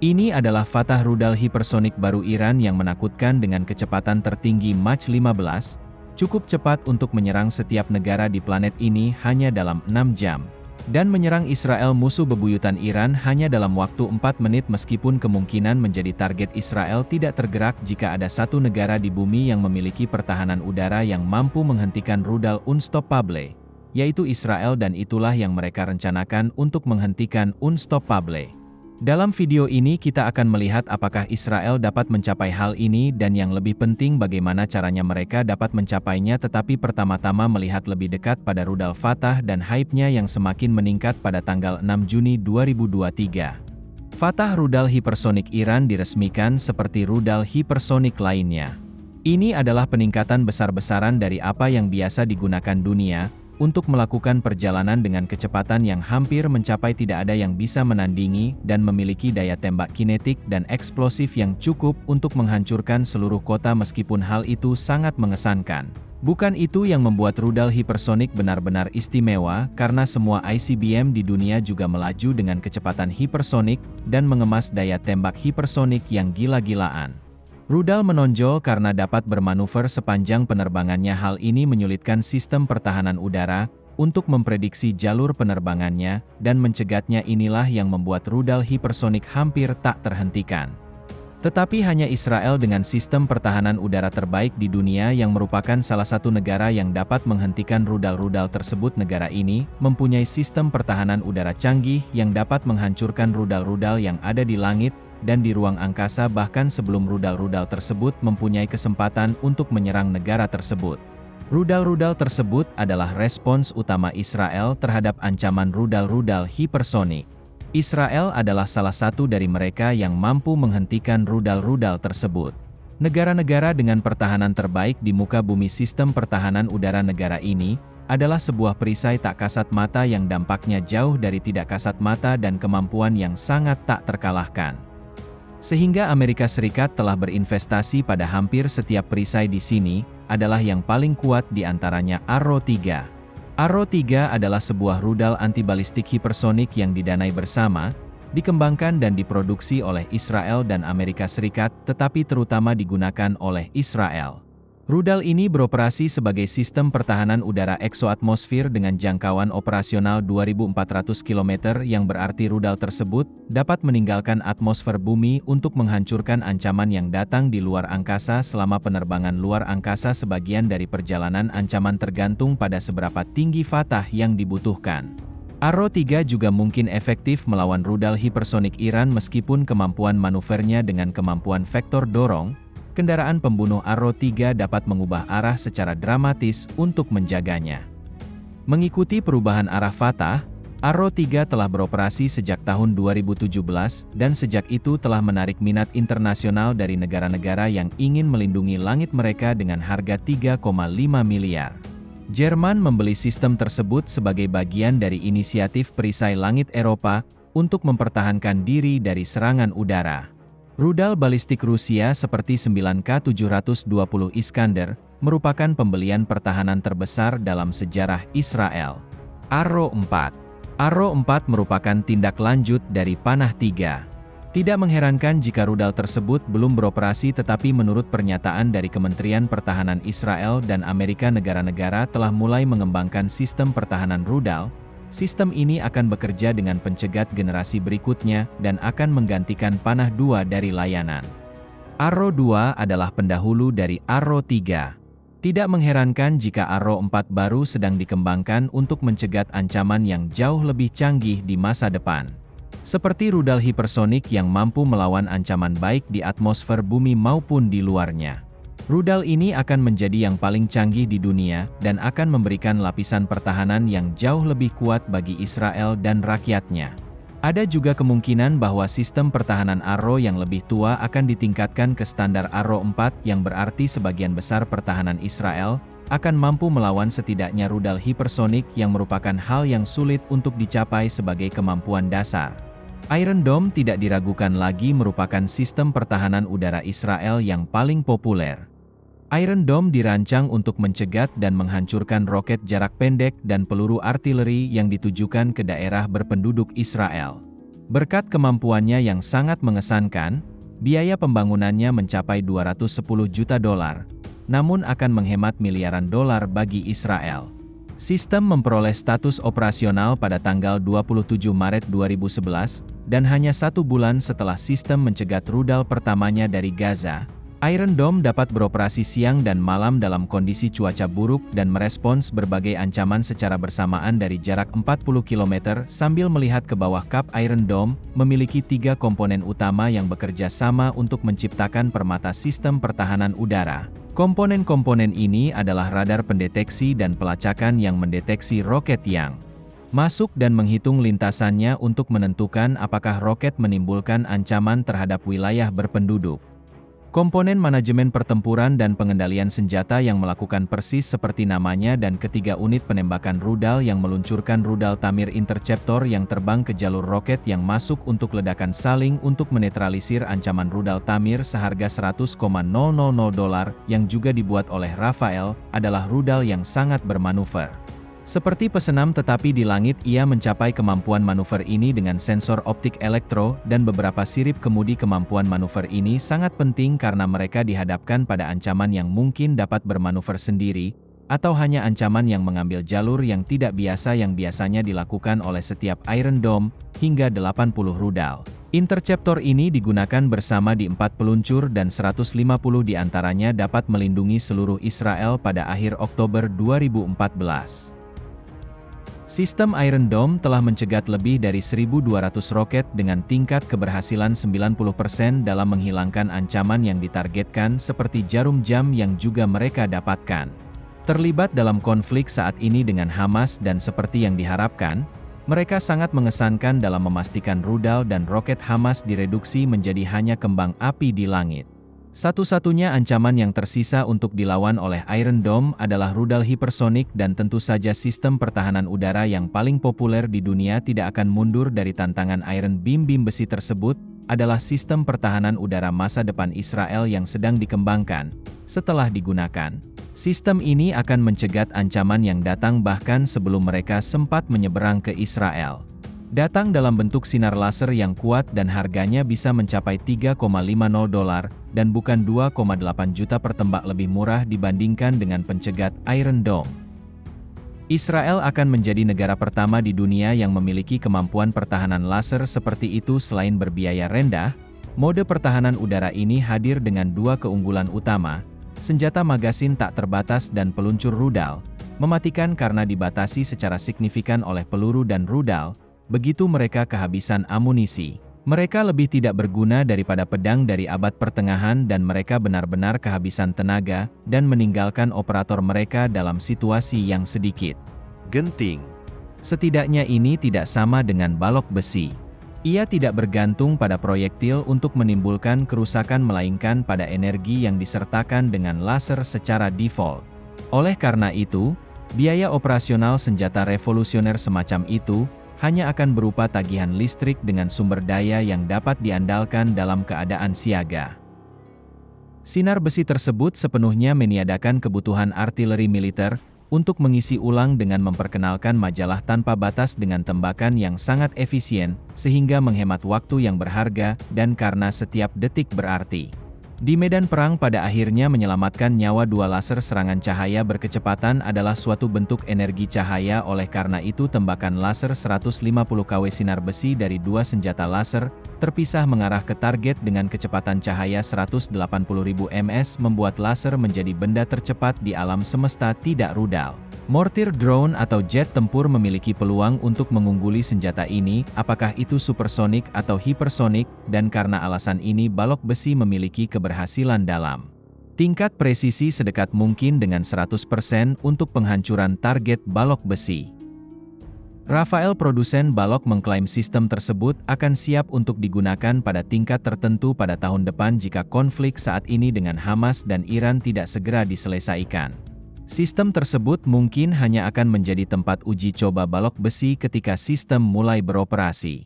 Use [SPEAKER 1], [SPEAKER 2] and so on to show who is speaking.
[SPEAKER 1] Ini adalah Fatah rudal hipersonik baru Iran yang menakutkan dengan kecepatan tertinggi Mach 15, cukup cepat untuk menyerang setiap negara di planet ini hanya dalam 6 jam. Dan menyerang Israel musuh bebuyutan Iran hanya dalam waktu 4 menit meskipun kemungkinan menjadi target Israel tidak tergerak jika ada satu negara di bumi yang memiliki pertahanan udara yang mampu menghentikan rudal unstoppable, yaitu Israel, dan itulah yang mereka rencanakan untuk menghentikan unstoppable. Dalam video ini kita akan melihat apakah Israel dapat mencapai hal ini dan yang lebih penting bagaimana caranya mereka dapat mencapainya, tetapi pertama-tama melihat lebih dekat pada rudal Fatah dan hype-nya yang semakin meningkat pada tanggal 6 Juni 2023. Fatah rudal hipersonik Iran diresmikan seperti rudal hipersonik lainnya. Ini adalah peningkatan besar-besaran dari apa yang biasa digunakan dunia, untuk melakukan perjalanan dengan kecepatan yang hampir mencapai tidak ada yang bisa menandingi dan memiliki daya tembak kinetik dan eksplosif yang cukup untuk menghancurkan seluruh kota meskipun hal itu sangat mengesankan. Bukan itu yang membuat rudal hipersonik benar-benar istimewa, karena semua ICBM di dunia juga melaju dengan kecepatan hipersonik dan mengemas daya tembak hipersonik yang gila-gilaan. Rudal menonjol karena dapat bermanuver sepanjang penerbangannya. Hal ini menyulitkan sistem pertahanan udara untuk memprediksi jalur penerbangannya dan mencegatnya. Inilah yang membuat rudal hipersonik hampir tak terhentikan. Tetapi hanya Israel dengan sistem pertahanan udara terbaik di dunia yang merupakan salah satu negara yang dapat menghentikan rudal-rudal tersebut. Negara ini mempunyai sistem pertahanan udara canggih yang dapat menghancurkan rudal-rudal yang ada di langit dan di ruang angkasa bahkan sebelum rudal-rudal tersebut mempunyai kesempatan untuk menyerang negara tersebut. Rudal-rudal tersebut adalah respons utama Israel terhadap ancaman rudal-rudal hipersonik. Israel adalah salah satu dari mereka yang mampu menghentikan rudal-rudal tersebut. Negara-negara dengan pertahanan terbaik di muka bumi. Sistem pertahanan udara negara ini adalah sebuah perisai tak kasat mata yang dampaknya jauh dari tidak kasat mata dan kemampuan yang sangat tak terkalahkan. Sehingga Amerika Serikat telah berinvestasi pada hampir setiap perisai di sini, adalah yang paling kuat di antaranya Arrow 3. Arrow 3 adalah sebuah rudal antibalistik hipersonik yang didanai bersama, dikembangkan dan diproduksi oleh Israel dan Amerika Serikat, tetapi terutama digunakan oleh Israel. Rudal ini beroperasi sebagai sistem pertahanan udara eksoatmosfer dengan jangkauan operasional 2.400 km, yang berarti rudal tersebut dapat meninggalkan atmosfer bumi untuk menghancurkan ancaman yang datang di luar angkasa. Selama penerbangan luar angkasa, sebagian dari perjalanan ancaman tergantung pada seberapa tinggi Fatah yang dibutuhkan. Arrow 3 juga mungkin efektif melawan rudal hipersonik Iran meskipun kemampuan manuvernya dengan kemampuan vektor dorong. Kendaraan pembunuh Arrow 3 dapat mengubah arah secara dramatis untuk menjaganya. Mengikuti perubahan arah Fatah, Arrow 3 telah beroperasi sejak tahun 2017, dan sejak itu telah menarik minat internasional dari negara-negara yang ingin melindungi langit mereka dengan harga 3,5 miliar. Jerman membeli sistem tersebut sebagai bagian dari inisiatif perisai langit Eropa untuk mempertahankan diri dari serangan udara. Rudal balistik Rusia seperti 9K-720 Iskander merupakan pembelian pertahanan terbesar dalam sejarah Israel. Arrow 4. Arrow 4 merupakan tindak lanjut dari Panah 3. Tidak mengherankan jika rudal tersebut belum beroperasi, tetapi menurut pernyataan dari Kementerian Pertahanan Israel dan Amerika, negara-negara telah mulai mengembangkan sistem pertahanan rudal. Sistem ini akan bekerja dengan pencegat generasi berikutnya dan akan menggantikan Panah 2 dari layanan. Arrow 2 adalah pendahulu dari Arrow 3. Tidak mengherankan jika Arrow 4 baru sedang dikembangkan untuk mencegat ancaman yang jauh lebih canggih di masa depan. Seperti rudal hipersonik yang mampu melawan ancaman baik di atmosfer bumi maupun di luarnya. Rudal ini akan menjadi yang paling canggih di dunia, dan akan memberikan lapisan pertahanan yang jauh lebih kuat bagi Israel dan rakyatnya. Ada juga kemungkinan bahwa sistem pertahanan Arrow yang lebih tua akan ditingkatkan ke standar Arrow 4, yang berarti sebagian besar pertahanan Israel akan mampu melawan setidaknya rudal hipersonik, yang merupakan hal yang sulit untuk dicapai sebagai kemampuan dasar. Iron Dome tidak diragukan lagi merupakan sistem pertahanan udara Israel yang paling populer. Iron Dome dirancang untuk mencegat dan menghancurkan roket jarak pendek dan peluru artileri yang ditujukan ke daerah berpenduduk Israel. Berkat kemampuannya yang sangat mengesankan, biaya pembangunannya mencapai 210 juta dolar, namun akan menghemat miliaran dolar bagi Israel. Sistem memperoleh status operasional pada tanggal 27 Maret 2011, dan hanya 1 bulan setelah sistem mencegat rudal pertamanya dari Gaza, Iron Dome dapat beroperasi siang dan malam dalam kondisi cuaca buruk dan merespons berbagai ancaman secara bersamaan dari jarak 40 km sambil melihat ke bawah. Kap Iron Dome memiliki 3 komponen utama yang bekerja sama untuk menciptakan permata sistem pertahanan udara. Komponen-komponen ini adalah radar pendeteksi dan pelacakan yang mendeteksi roket yang masuk dan menghitung lintasannya untuk menentukan apakah roket menimbulkan ancaman terhadap wilayah berpenduduk. Komponen manajemen pertempuran dan pengendalian senjata yang melakukan persis seperti namanya, dan ketiga unit penembakan rudal yang meluncurkan rudal Tamir Interceptor yang terbang ke jalur roket yang masuk untuk ledakan saling untuk menetralisir ancaman rudal Tamir seharga $100,000 yang juga dibuat oleh Rafael, adalah rudal yang sangat bermanuver. Seperti pesenam tetapi di langit, ia mencapai kemampuan manuver ini dengan sensor optik elektro dan beberapa sirip kemudi. Kemampuan manuver ini sangat penting karena mereka dihadapkan pada ancaman yang mungkin dapat bermanuver sendiri, atau hanya ancaman yang mengambil jalur yang tidak biasa yang biasanya dilakukan oleh setiap Iron Dome, hingga 80 rudal Interceptor ini digunakan bersama di 4 peluncur dan 150 diantaranya dapat melindungi seluruh Israel pada akhir Oktober 2014. Sistem Iron Dome telah mencegat lebih dari 1.200 roket dengan tingkat keberhasilan 90% dalam menghilangkan ancaman yang ditargetkan seperti jarum jam yang juga mereka dapatkan. Terlibat dalam konflik saat ini dengan Hamas dan seperti yang diharapkan, mereka sangat mengesankan dalam memastikan rudal dan roket Hamas direduksi menjadi hanya kembang api di langit. Satu-satunya ancaman yang tersisa untuk dilawan oleh Iron Dome adalah rudal hipersonik, dan tentu saja sistem pertahanan udara yang paling populer di dunia tidak akan mundur dari tantangan Iron Beam. Bim besi tersebut adalah sistem pertahanan udara masa depan Israel yang sedang dikembangkan. Setelah digunakan, sistem ini akan mencegat ancaman yang datang bahkan sebelum mereka sempat menyeberang ke Israel. Datang dalam bentuk sinar laser yang kuat dan harganya bisa mencapai $3,50 dan bukan 2,8 juta per tembak, lebih murah dibandingkan dengan pencegat Iron Dome. Israel akan menjadi negara pertama di dunia yang memiliki kemampuan pertahanan laser seperti itu. Selain berbiaya rendah, mode pertahanan udara ini hadir dengan 2 keunggulan utama: senjata magasin tak terbatas dan peluncur rudal mematikan karena dibatasi secara signifikan oleh peluru dan rudal. Begitu mereka kehabisan amunisi, mereka lebih tidak berguna daripada pedang dari abad pertengahan, dan mereka benar-benar kehabisan tenaga dan meninggalkan operator mereka dalam situasi yang sedikit genting. Setidaknya ini tidak sama dengan balok besi. Ia tidak bergantung pada proyektil untuk menimbulkan kerusakan, melainkan pada energi yang disertakan dengan laser secara default. Oleh karena itu, biaya operasional senjata revolusioner semacam itu hanya akan berupa tagihan listrik dengan sumber daya yang dapat diandalkan dalam keadaan siaga. Sinar besi tersebut sepenuhnya meniadakan kebutuhan artileri militer untuk mengisi ulang dengan memperkenalkan majalah tanpa batas dengan tembakan yang sangat efisien, sehingga menghemat waktu yang berharga, dan karena setiap detik berarti di medan perang, pada akhirnya menyelamatkan nyawa. 2 laser serangan cahaya berkecepatan adalah suatu bentuk energi cahaya. Oleh karena itu, tembakan laser 150 kW sinar besi dari 2 senjata laser terpisah mengarah ke target dengan kecepatan cahaya 180.000 ms membuat laser menjadi benda tercepat di alam semesta. Tidak rudal, mortir, drone, atau jet tempur memiliki peluang untuk mengungguli senjata ini, apakah itu supersonik atau hipersonik, dan karena alasan ini balok besi memiliki keberhasilan dalam tingkat presisi sedekat mungkin dengan 100% untuk penghancuran target balok besi. Rafael, produsen balok, mengklaim sistem tersebut akan siap untuk digunakan pada tingkat tertentu pada tahun depan jika konflik saat ini dengan Hamas dan Iran tidak segera diselesaikan. Sistem tersebut mungkin hanya akan menjadi tempat uji coba balok besi ketika sistem mulai beroperasi.